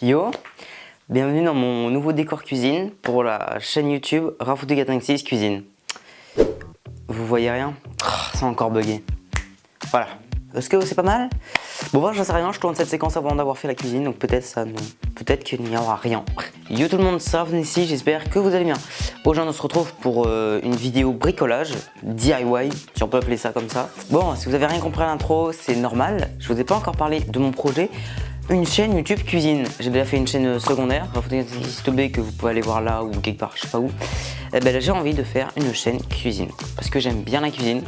Yo, bienvenue dans mon nouveau décor cuisine pour la chaîne YouTube Rafouti456 Cuisine. Vous voyez rien? C'est encore bugué. Voilà. Est-ce que c'est pas mal? Bon, moi j'en sais rien, je tourne cette séquence avant d'avoir fait la cuisine, donc peut-être ça non. Peut-être qu'il n'y aura rien. Yo tout le monde, ça va ici, j'espère que vous allez bien. Aujourd'hui on se retrouve pour une vidéo bricolage, DIY, si on peut appeler ça comme ça. Bon, si vous avez rien compris à l'intro, c'est normal. Je vous ai pas encore parlé de mon projet. Une chaîne YouTube cuisine. J'ai déjà fait une chaîne secondaire, Rafouti456 que vous pouvez aller voir là ou quelque part, je sais pas où. Et ben là j'ai envie de faire une chaîne cuisine parce que j'aime bien la cuisine.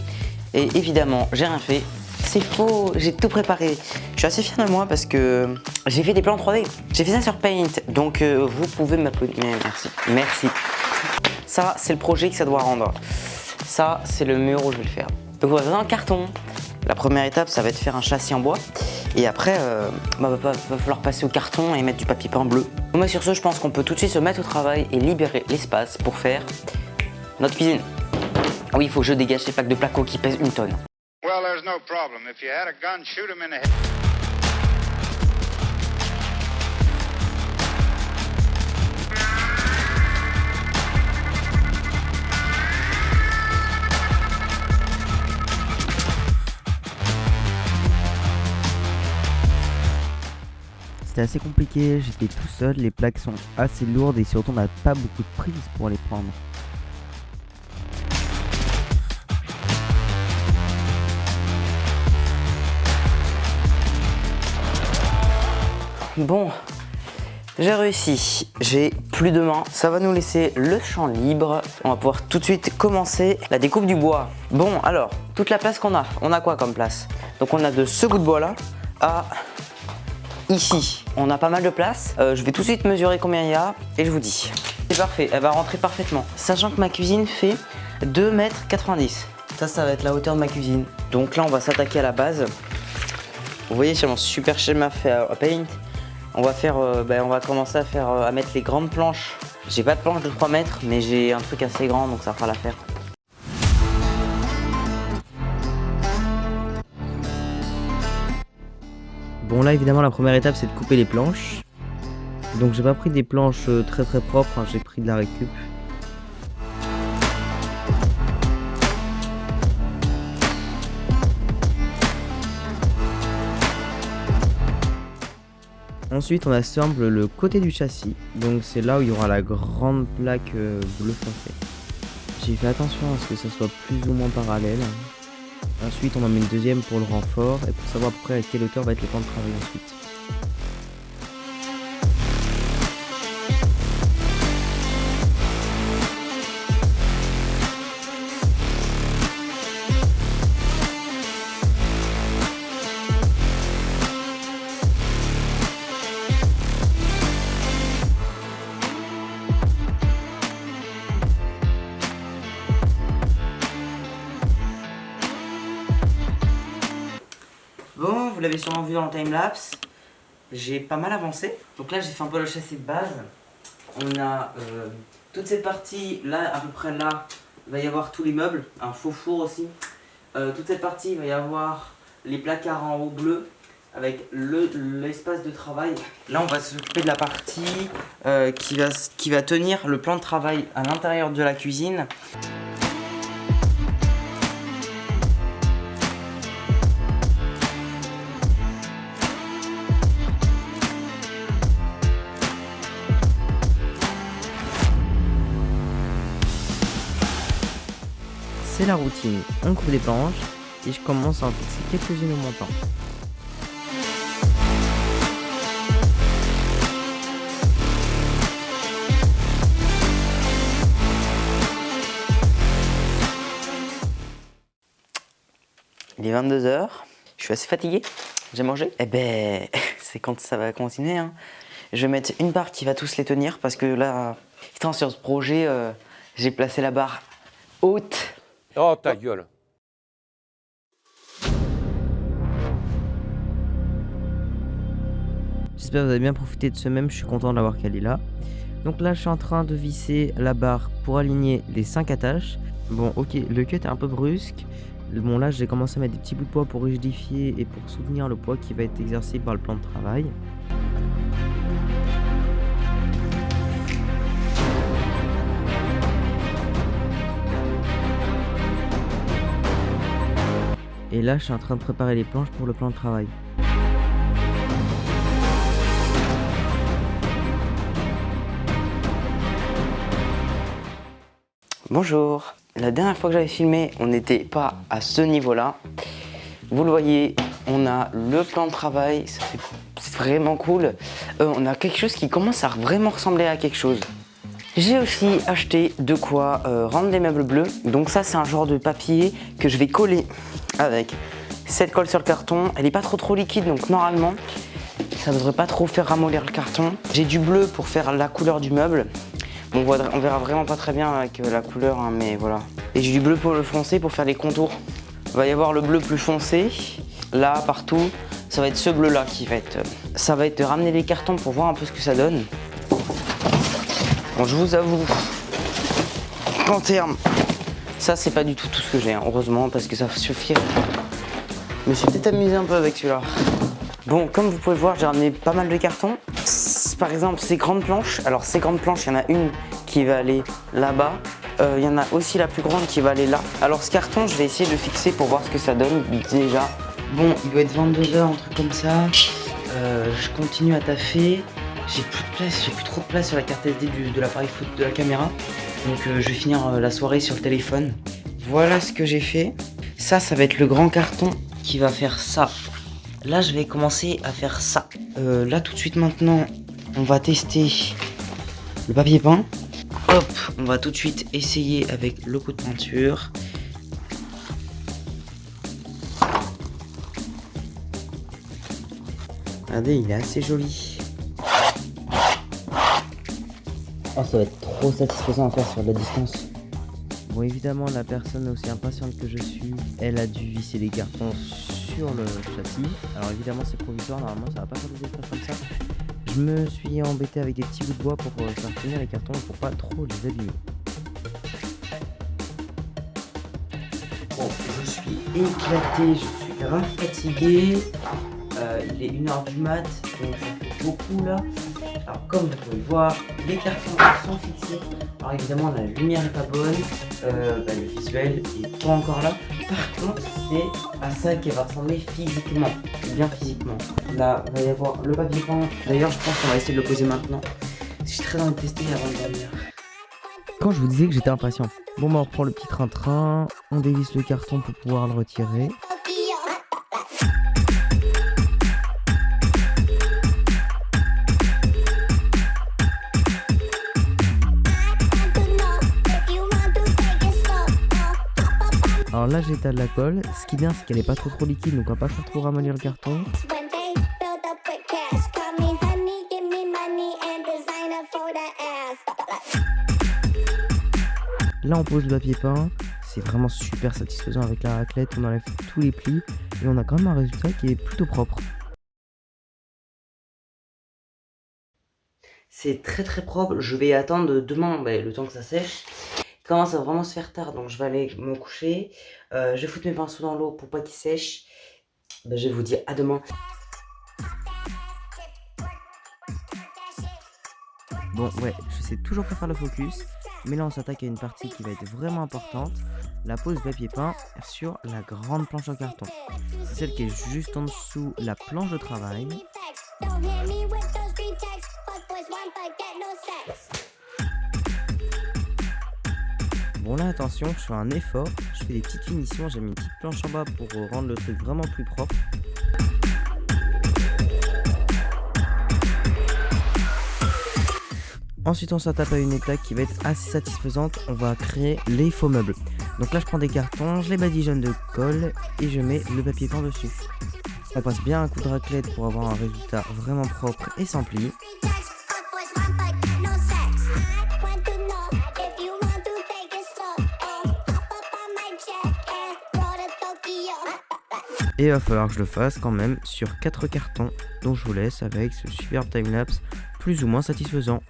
Et évidemment, j'ai rien fait. C'est faux, j'ai tout préparé. Je suis assez fier de moi parce que j'ai fait des plans 3D. J'ai fait ça sur Paint, donc vous pouvez m'applaudir. Merci, merci. Ça, c'est le projet que ça doit rendre. Ça, c'est le mur où je vais le faire. Donc on va faire un carton. La première étape, ça va être faire un châssis en bois. Et après, va falloir passer au carton et mettre du papier peint bleu. Moi, sur ce, je pense qu'on peut tout de suite se mettre au travail et libérer l'espace pour faire notre cuisine. Oui, il faut que je dégage ces packs de placo qui pèsent 1 tonne. Well, there's no problem. If you had a gun, shoot him in the head. C'était assez compliqué, j'étais tout seul, les plaques sont assez lourdes et surtout on n'a pas beaucoup de prise pour les prendre. Bon, j'ai réussi, j'ai plus de main, ça va nous laisser le champ libre. On va pouvoir tout de suite commencer la découpe du bois. Bon, alors, toute la place qu'on a, on a quoi comme place? Donc on a de ce bout de bois là à ici. On a pas mal de place, je vais tout de suite mesurer combien il y a et je vous dis. C'est parfait, elle va rentrer parfaitement. Sachant que ma cuisine fait 2,90 m. Ça va être la hauteur de ma cuisine. Donc là on va s'attaquer à la base. Vous voyez sur mon super schéma fait à Paint. On va faire, on va commencer à faire, à mettre les grandes planches. J'ai pas de planche de 3 mètres, mais j'ai un truc assez grand, donc ça fera l'affaire. Bon là évidemment la première étape c'est de couper les planches. Donc j'ai pas pris des planches très propres, hein, j'ai pris de la récup. Ensuite on assemble le côté du châssis, donc c'est là où il y aura la grande plaque bleu foncé. J'ai fait attention à ce que ça soit plus ou moins parallèle. Ensuite on en met une deuxième pour le renfort et pour savoir à peu près à quelle hauteur va être le plan de travail ensuite. Bon, vous l'avez sûrement vu dans le timelapse, j'ai pas mal avancé. Donc là j'ai fait un peu le châssis de base. On a toute cette partie là, à peu près là, il va y avoir tous les meubles, un faux four aussi. Toute cette partie il va y avoir les placards en haut bleus avec l'espace de travail. Là on va s'occuper de la partie qui va tenir le plan de travail à l'intérieur de la cuisine. C'est la routine, on coupe des planches et je commence à en fixer quelques-unes au montant. Il est 22 h, je suis assez fatigué, j'ai mangé. Eh ben, c'est quand ça va continuer. Hein. Je vais mettre une barre qui va tous les tenir parce que là, putain, sur ce projet, j'ai placé la barre haute. Oh ta gueule. J'espère que vous avez bien profité de ce même, je suis content de l'avoir calé là. Donc là je suis en train de visser la barre pour aligner les 5 attaches. Bon ok, le cut est un peu brusque. Bon là j'ai commencé à mettre des petits bouts de poids pour rigidifier et pour soutenir le poids qui va être exercé par le plan de travail. Et là, je suis en train de préparer les planches pour le plan de travail. Bonjour. La dernière fois que j'avais filmé, on n'était pas à ce niveau-là. Vous le voyez, on a le plan de travail, c'est vraiment cool. On a quelque chose qui commence à vraiment ressembler à quelque chose. J'ai aussi acheté de quoi rendre des meubles bleus. Donc ça, c'est un genre de papier que je vais coller avec cette colle sur le carton. Elle n'est pas trop liquide, donc normalement, ça ne devrait pas trop faire ramollir le carton. J'ai du bleu pour faire la couleur du meuble. Bon, on verra vraiment pas très bien avec la couleur, hein, mais voilà. Et j'ai du bleu pour le foncé pour faire les contours. Il va y avoir le bleu plus foncé, là, partout. Ça va être ce bleu-là qui va être... Ça va être de ramener les cartons pour voir un peu ce que ça donne. Bon, je vous avoue qu'en termes... Ça, c'est pas du tout ce que j'ai, hein, heureusement, parce que ça va suffire. Je me suis peut-être amusé un peu avec celui-là. Bon, comme vous pouvez voir, j'ai ramené pas mal de cartons. Par exemple, ces grandes planches. Alors, ces grandes planches, il y en a une qui va aller là-bas. Il y en a aussi la plus grande qui va aller là. Alors, ce carton, je vais essayer de le fixer pour voir ce que ça donne déjà. Bon, il doit être 22 h, un truc comme ça. Je continue à taffer. J'ai plus de place, j'ai plus trop de place sur la carte SD de l'appareil photo de la caméra. Donc, je vais finir la soirée sur le téléphone. Voilà ce que j'ai fait. Ça va être le grand carton qui va faire ça. Là, je vais commencer à faire ça. Là, tout de suite maintenant, on va tester le papier peint. Hop, on va tout de suite essayer avec le coup de peinture. Regardez, il est assez joli. Oh, ça va être trop satisfaisant à faire sur de la distance. Bon, évidemment, la personne aussi impatiente que je suis, elle a dû visser les cartons sur le châssis. Alors évidemment, c'est provisoire, normalement ça va pas faire des épreuves comme ça. Je me suis embêté avec des petits bouts de bois pour faire tenir les cartons pour pas trop les abîmer. Bon, je suis éclaté, je suis grave fatigué. Il est 1h du mat, donc ça fait beaucoup là. Alors comme vous pouvez le voir, les cartons sont fixés. Alors évidemment la lumière est pas bonne, le visuel est pas encore là. Par contre c'est à ça qu'elle va ressembler physiquement, bien physiquement. Là il va y avoir le papier peint. D'ailleurs je pense qu'on va essayer de le poser maintenant. J'ai très envie de tester avant de dormir. Quand je vous disais que j'étais impatient. Bon bah on reprend le petit train-train, on dévisse le carton pour pouvoir le retirer. Alors là j'étale la colle, ce qui est bien c'est qu'elle est pas trop liquide donc on va pas faire trop ramollir le carton. Là on pose le papier peint, c'est vraiment super satisfaisant avec la raclette, on enlève tous les plis et on a quand même un résultat qui est plutôt propre. C'est très propre, je vais attendre demain le temps que ça sèche. Il commence à vraiment se faire tard, donc je vais aller me coucher. Je vais foutre mes pinceaux dans l'eau pour pas qu'ils sèchent. Je vais vous dire à demain. Bon ouais, je sais toujours pas faire le focus, mais là on s'attaque à une partie qui va être vraiment importante, la pose papier peint sur la grande planche en carton. C'est celle qui est juste en dessous la planche de travail. Bon là attention, je fais un effort, je fais des petites finitions, j'ai mis une petite planche en bas pour rendre le truc vraiment plus propre. Ensuite on s'attaque à une étape qui va être assez satisfaisante, on va créer les faux meubles. Donc là je prends des cartons, je les badigeonne de colle et je mets le papier peint dessus. On passe bien un coup de raclette pour avoir un résultat vraiment propre et sans plis. Et il va falloir que je le fasse quand même sur 4 cartons, dont je vous laisse avec ce superbe timelapse plus ou moins satisfaisant.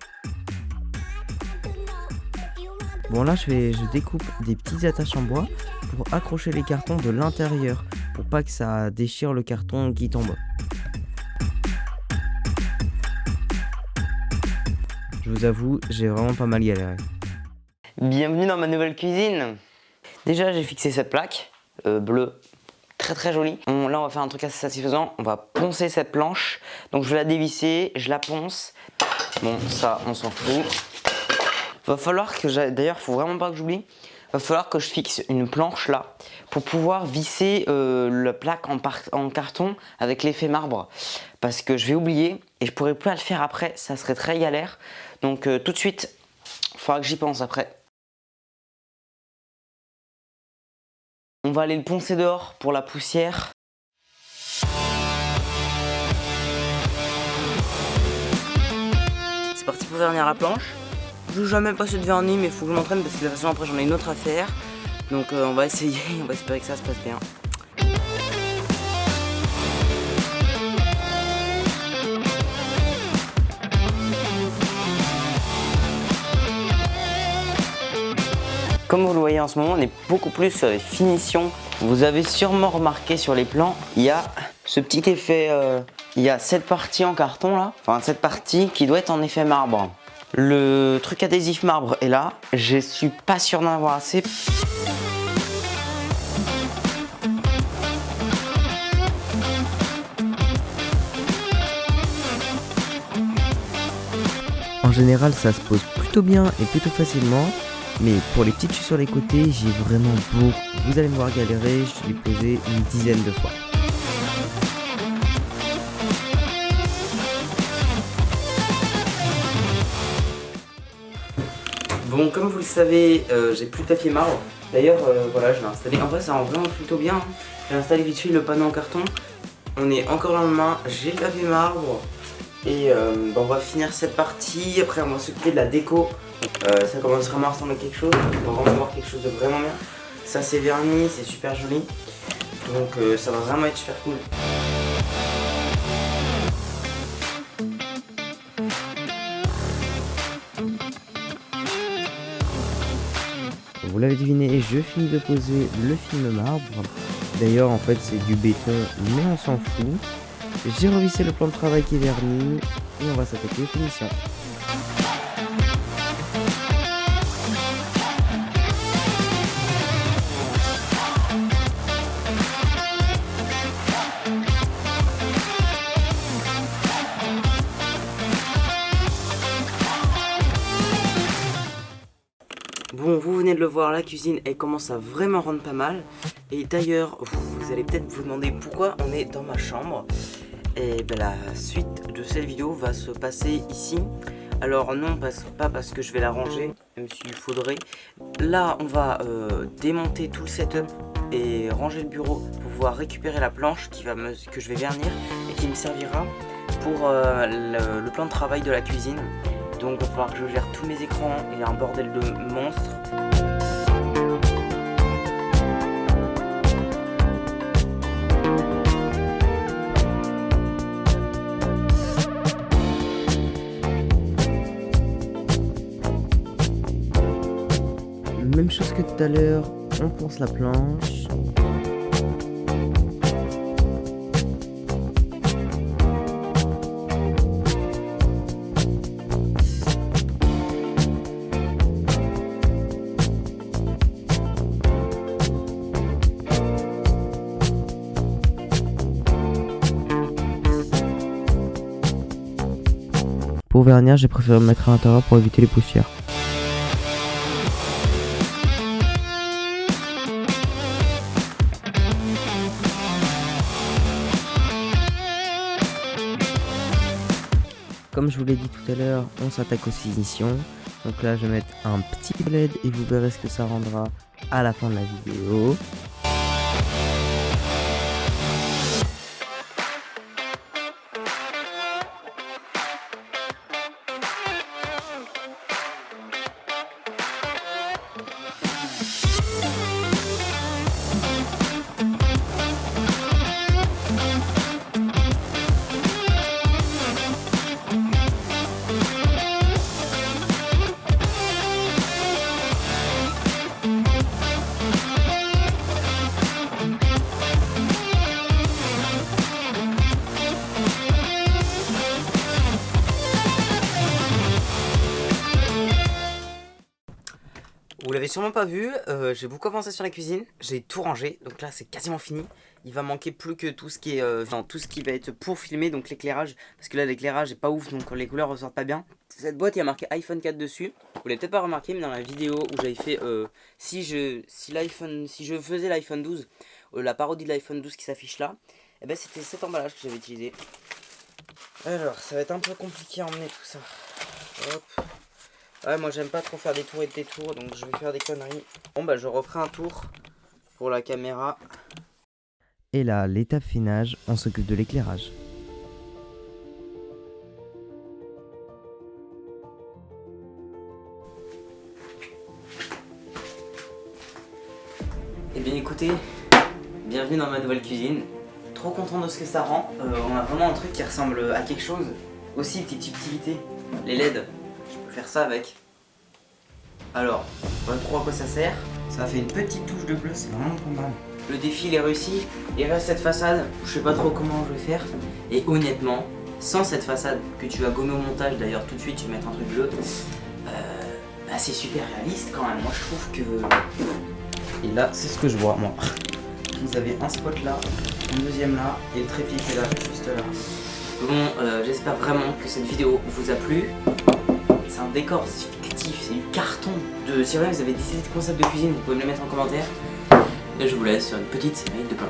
Bon là je découpe des petites attaches en bois pour accrocher les cartons de l'intérieur, pour pas que ça déchire le carton qui tombe. Je vous avoue, j'ai vraiment pas mal galéré. Bienvenue dans ma nouvelle cuisine. Déjà j'ai fixé cette plaque bleue, très joli. Là on va faire un truc assez satisfaisant, on va poncer cette planche. Donc je vais la dévisser, je la ponce. Bon ça on s'en fout. Va falloir que d'ailleurs faut vraiment pas que j'oublie. Va falloir que je fixe une planche là pour pouvoir visser la plaque en carton avec l'effet marbre. Parce que je vais oublier et je pourrai plus le faire après, ça serait très galère. Donc tout de suite, il faudra que j'y pense après. On va aller le poncer dehors pour la poussière. C'est parti pour vernir la planche. Je n'ai jamais passé de vernis mais il faut que je m'entraîne parce que de toute façon après j'en ai une autre à faire. Donc on va essayer, on va espérer que ça se passe bien. Comme vous le voyez en ce moment, on est beaucoup plus sur les finitions. Vous avez sûrement remarqué sur les plans, il y a ce petit effet, il y a cette partie en carton là, enfin cette partie qui doit être en effet marbre. Le truc adhésif marbre est là, je suis pas sûr d'en avoir assez. En général, ça se pose plutôt bien et plutôt facilement. Mais pour les petites chutes sur les côtés, j'ai vraiment beaucoup. Vous allez me voir galérer, je l'ai posé une dizaine de fois. Bon, comme vous le savez, j'ai plus de papier marbre. D'ailleurs, voilà, je l'ai installé. En vrai, ça rend vraiment plutôt bien. J'ai installé vite fait le panneau en carton. On est encore le lendemain, j'ai le papier marbre. Et on va finir cette partie. Après, on va s'occuper de la déco. Ça commence vraiment à ressembler à quelque chose. On va vraiment voir quelque chose de vraiment bien. Ça, c'est verni, c'est super joli. Donc, ça va vraiment être super cool. Vous l'avez deviné, je finis de poser le film marbre. D'ailleurs, en fait, c'est du béton, mais on s'en fout. J'ai revissé le plan de travail qui est verni et on va s'attaquer aux finitions. Bon, vous venez de le voir, la cuisine elle commence à vraiment rendre pas mal. Et d'ailleurs, vous allez peut-être vous demander pourquoi on est dans ma chambre. Et ben, la suite de cette vidéo va se passer ici. Alors non, pas parce que je vais la ranger, même s'il faudrait. Là, on va démonter tout le setup et ranger le bureau pour pouvoir récupérer la planche que je vais vernir et qui me servira pour le plan de travail de la cuisine. Donc il va falloir que je gère tous mes écrans, il y a un bordel de monstres. Même chose que tout à l'heure, on ponce la planche. Pour vernir, j'ai préféré me mettre à l'intérieur pour éviter les poussières. Comme je vous l'ai dit tout à l'heure, on s'attaque aux finitions. Donc là, je vais mettre un petit LED et vous verrez ce que ça rendra à la fin de la vidéo. Vous l'avez sûrement pas vu, j'ai beaucoup avancé sur la cuisine, j'ai tout rangé, donc là c'est quasiment fini. Il va manquer plus que tout ce qui est, tout ce qui va être pour filmer, donc l'éclairage, parce que là l'éclairage est pas ouf, donc les couleurs ressortent pas bien. Cette boîte il y a marqué iPhone 4 dessus, vous l'avez peut-être pas remarqué, mais dans la vidéo où j'avais fait, si je faisais l'iPhone 12, la parodie de l'iPhone 12 qui s'affiche là, et ben c'était cet emballage que j'avais utilisé. Alors ça va être un peu compliqué à emmener tout ça. Hop. Ouais, moi j'aime pas trop faire des tours et des tours, donc je vais faire des conneries. Bon bah je referai un tour pour la caméra. Et là, l'étape finale, on s'occupe de l'éclairage. Eh bien écoutez, bienvenue dans ma nouvelle cuisine. Trop content de ce que ça rend. On a vraiment un truc qui ressemble à quelque chose. Aussi, petite subtilité, les LED. Je peux faire ça avec. Alors, pas trop à quoi ça sert. Ça fait une petite touche de bleu, c'est vraiment pas mal. Le défi il est réussi. Il reste cette façade, je sais pas trop comment je vais faire. Et honnêtement, sans cette façade que tu vas gommer au montage, d'ailleurs tout de suite tu vas mettre un truc bleu, bah, c'est super réaliste quand même. Moi je trouve que... Et là, c'est ce que je vois moi. Vous avez un spot là, un deuxième là, et le trépied qui est là, juste là. Bon, j'espère vraiment que cette vidéo vous a plu. C'est un décor, c'est fictif, c'est du carton. Si jamais vous avez des idées de concepts de cuisine, vous pouvez me les mettre en commentaire. Et je vous laisse sur une petite série de plein.